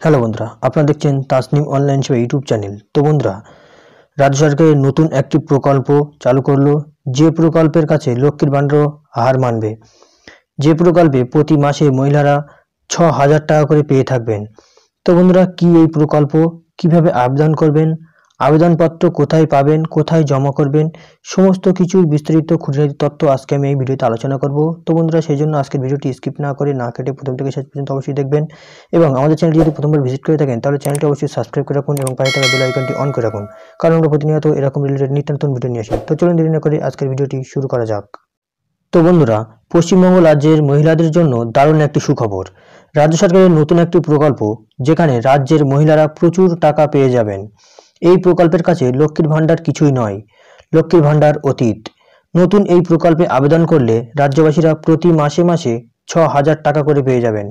Hello বন্ধুরা, আপনারা দেখছেন তাসনিম অনলাইন সেবা ইউটিউব চ্যানেল। তো বন্ধুরা, রাজ্য সরকারের নতুন একটি প্রকল্প চালু করলো, যে প্রকল্পের কাছে লক্ষ্মীর ভাণ্ডারও হার মানবে। যে প্রকল্পে প্রতি মাসে মহিলারা 6,000 টাকা করে পেয়ে থাকবেন। তো বন্ধুরা, কি এই প্রকল্প, কিভাবে আবেদন করবেন, আবেদনপত্র কোথায় পাবেন, কোথায় জমা করবেন, সমস্ত কিছুর বিস্তারিত খুঁটিনাটি তথ্য আজকে আমি এই ভিডিওতে আলোচনা করব। তো বন্ধুরা, সেই জন্য আজকের ভিডিওটি স্কিপ না করে না কেটে প্রথম থেকে শেষ পর্যন্ত অবশ্যই দেখবেন। এবং আমাদের চ্যানেলটি যদি প্রথমবার ভিজিট করে থাকেন তাহলে চ্যানেলটি অবশ্যই সাবস্ক্রাইব করে রাখুন এবং পাশে থাকা বেল আইকনটি অন করে রাখুন, কারণ আমরা প্রতিনিয়ত এরকম রিলেটেড নিত্য নতুন ভিডিও নিয়ে আসি। তো চলুন দেরি না করে আজকের ভিডিওটি শুরু করা যাক। তো বন্ধুরা, পশ্চিমবঙ্গ রাজ্যের মহিলাদের জন্য দারুণ একটি সুখবর। রাজ্য সরকারের নতুন একটি প্রকল্প, যেখানে রাজ্যের মহিলারা প্রচুর টাকা পেয়ে যাবেন। এই প্রকল্পের কাছে লক্ষ্মীর ভাণ্ডার কিছুই নয়, লক্ষ্মীর ভাণ্ডার অতীত। নতুন এই প্রকল্পে আবেদন করলে রাজ্যবাসীরা প্রতি মাসে মাসে 6,000 টাকা করে পেয়ে যাবেন।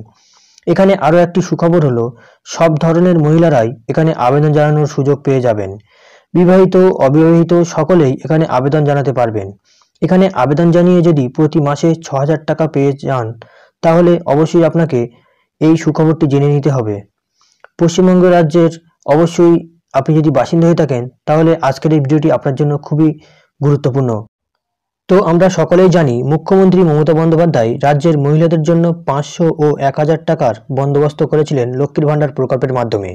এখানে আরও একটি সুখবর হলো, সব ধরনের মহিলারাই এখানে আবেদন জানানোর সুযোগ পেয়ে যাবেন। বিবাহিত, অবিবাহিত সকলেই এখানে আবেদন জানাতে পারবেন। এখানে আবেদন জানিয়ে যদি প্রতি মাসে 6,000 টাকা পেয়ে যান, তাহলে অবশ্যই আপনাকে এই সুখবরটি জেনে নিতে হবে। পশ্চিমবঙ্গ রাজ্যের অবশ্যই আপনি যদি বাসিন্দা হয়ে থাকেন, তাহলে আজকের এই ভিডিওটি আপনার জন্য খুবই গুরুত্বপূর্ণ। তো আমরা সকলেই জানি, মুখ্যমন্ত্রী মমতা বন্দ্যোপাধ্যায় রাজ্যের মহিলাদের জন্য 500 ও 1,000 টাকার বন্দোবস্ত করেছিলেন লক্ষ্মীর ভাণ্ডার প্রকল্পের মাধ্যমে।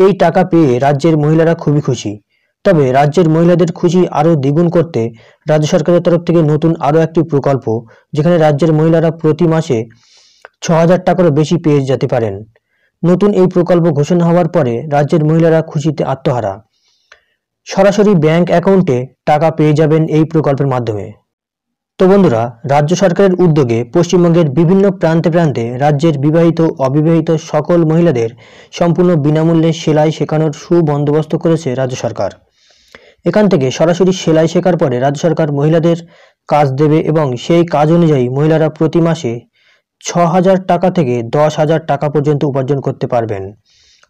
এই টাকা পেয়ে রাজ্যের মহিলারা খুবই খুশি। তবে রাজ্যের মহিলাদের খুশি আরও দ্বিগুণ করতে রাজ্য সরকারের তরফ থেকে নতুন আরও একটি প্রকল্প, যেখানে রাজ্যের মহিলারা প্রতি মাসে 6,000 টাকারও বেশি পেয়ে যেতে পারেন। নতুন এই প্রকল্প ঘোষণা হওয়ার পরে রাজ্যের মহিলারা খুশিতে আত্মহারা। সরাসরি ব্যাংক অ্যাকাউন্টে টাকা পেয়ে যাবেন এই প্রকল্পের মাধ্যমে। তো বন্ধুরা, রাজ্য সরকারের উদ্যোগে পশ্চিমবঙ্গের বিভিন্ন প্রান্তে প্রান্তে রাজ্যের বিবাহিত অবিবাহিত সকল মহিলাদের সম্পূর্ণ বিনামূল্যে সেলাই শেখানোর সুবন্দোবস্ত করেছে রাজ্য সরকার। এখান থেকে সরাসরি সেলাই শেখার পরে রাজ্য সরকার মহিলাদের কাজ দেবে এবং সেই কাজ অনুযায়ী মহিলারা প্রতি মাসে 6,000 টাকা থেকে 10,000 টাকা পর্যন্ত উপার্জন করতে পারবেন।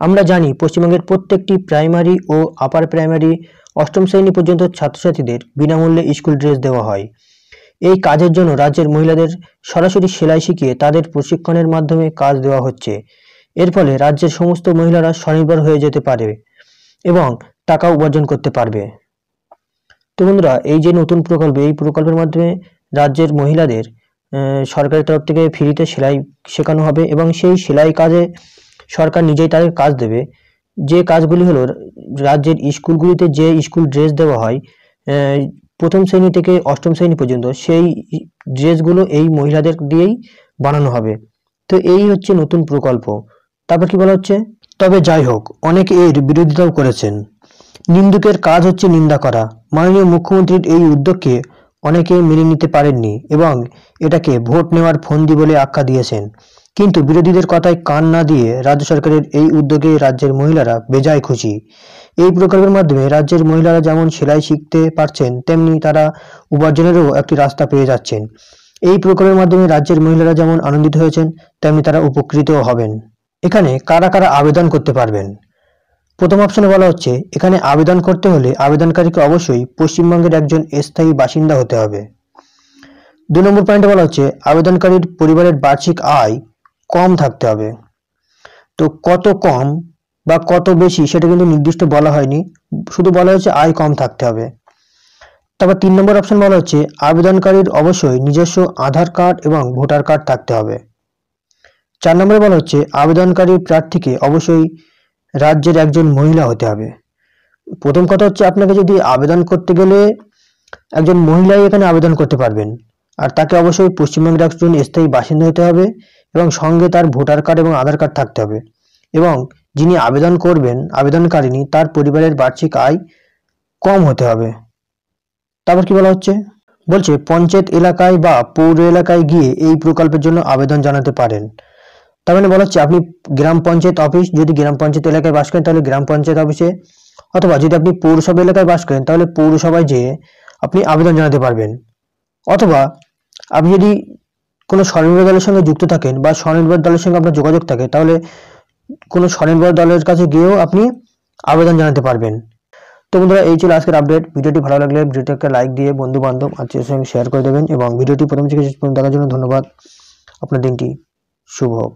আমরা জানি, পশ্চিমবঙ্গের প্রত্যেকটি প্রাইমারি ও আপার প্রাইমারি 8ম শ্রেণী পর্যন্ত ছাত্রছাত্রীদের বিনামূল্যে স্কুল ড্রেস দেওয়া হয়। এই কাজের জন্য রাজ্যের মহিলাদের সরাসরি সেলাই শিখিয়ে তাদের প্রশিক্ষণের মাধ্যমে কাজ দেওয়া হচ্ছে। এর ফলে রাজ্যের সমস্ত মহিলারা স্বনির্ভর হয়ে যেতে পারে এবং টাকা উপার্জন করতে পারবে। তো বন্ধুরা, এই যে নতুন প্রকল্প, এই প্রকল্পের মাধ্যমে রাজ্যের মহিলাদের সরকারের তরফ থেকে ফ্রিতে সেলাই শেখানো হবে এবং সেই সেলাই কাজে সরকার নিজেই তাদের কাজ দেবে। যে কাজগুলি হলো, রাজ্যের স্কুলগুলিতে যে স্কুল ড্রেস দেওয়া হয় 1ম শ্রেণী থেকে 8ম শ্রেণী পর্যন্ত, সেই ড্রেসগুলো এই মহিলাদের দিয়েই বানানো হবে। তো এই হচ্ছে নতুন প্রকল্প। তারপর কি বলা হচ্ছে, তবে যাই হোক, অনেকে এর বিরোধিতাও করেছেন। নিন্দুকের কাজ হচ্ছে নিন্দা করা। মাননীয় মুখ্যমন্ত্রীর এই উদ্যোগকে অনেকে মেনে নিতে পারেননি এবং এটাকে ভোট নেওয়ার ফন্দি বলে আখ্যা দিয়েছেন। কিন্তু বিরোধীদের কথায় কান না দিয়ে রাজ্য সরকারের এই উদ্যোগে রাজ্যের মহিলারা বেজায় খুশি। এই প্রকল্পের মাধ্যমে রাজ্যের মহিলারা যেমন সেলাই শিখতে পারছেন, তেমনি তারা উপার্জনেরও একটি রাস্তা পেয়ে যাচ্ছেন। এই প্রকল্পের মাধ্যমে রাজ্যের মহিলারা যেমন আনন্দিত হয়েছেন, তেমনি তারা উপকৃতও হবেন। এখানে কারা কারা আবেদন করতে পারবেন? প্রথম অপশনে বলা হচ্ছে, এখানে আবেদন করতে হলে আবেদনকারীকে অবশ্যই পশ্চিমবঙ্গের একজন স্থায়ী বাসিন্দা হতে হবে। 2 নম্বর পয়েন্টে বলা হচ্ছে, আবেদনকারীর পরিবারের বার্ষিক আয় কম থাকতে হবে। তো কত কম বা কত বেশি সেটা কিন্তু নির্দিষ্ট বলা হয়নি, শুধু বলা হচ্ছে আয় কম থাকতে হবে। তারপর 3 নম্বর অপশন বলা হচ্ছে, আবেদনকারীর অবশ্যই নিজস্ব আধার কার্ড এবং ভোটার কার্ড থাকতে হবে। 4 নম্বরে বলা হচ্ছে, আবেদনকারী প্রার্থীকে অবশ্যই রাজ্যের একজন মহিলা হতে হবে। প্রথম কথা হচ্ছে, আপনাকে যদি আবেদন করতে গেলে একজন মহিলাই এখানে আবেদন করতে পারবেন, আর তাকে অবশ্যই পশ্চিমবঙ্গের একজন স্থায়ী বাসিন্দা হতে হবে এবং সঙ্গে তার ভোটার কার্ড এবং আধার কার্ড থাকতে হবে। এবং যিনি আবেদন করবেন, আবেদনকারিনী, তার পরিবারের বার্ষিক আয় কম হতে হবে। তারপর কি বলা হচ্ছে, বলছে পঞ্চায়েত এলাকায় বা পৌর এলাকায় গিয়ে এই প্রকল্পের জন্য আবেদন জানাতে পারেন। তার মানে বলা হচ্ছে, আপনি গ্রাম পঞ্চায়েত অফিস, যদি গ্রাম পঞ্চায়েত এলাকায় বাস করেন তাহলে গ্রাম পঞ্চায়েত অফিসে, অথবা যদি আপনি পৌরসভা এলাকায় বাস করেন তাহলে পৌরসভায় যেয়ে আপনি আবেদন জানাতে পারবেন। অথবা আপনি যদি কোনো স্বনির্ভর দলের সঙ্গে যুক্ত থাকেন বা স্বনির্ভর দলের সঙ্গে আপনার যোগাযোগ থাকে, তাহলে কোনো স্বনির্ভর দলের কাছে গিয়েও আপনি আবেদন জানাতে পারবেন। তো বন্ধুরা, এই ছিল আজকের আপডেট। ভিডিওটি ভালো লাগলে ভিডিওটাকে লাইক দিয়ে বন্ধু বান্ধব আত্মীয়ের সঙ্গে শেয়ার করে দেবেন এবং ভিডিওটি প্রথম থেকে শেষ পর্যন্ত দেখার জন্য ধন্যবাদ। আপনার দিনটি শুভ হোক।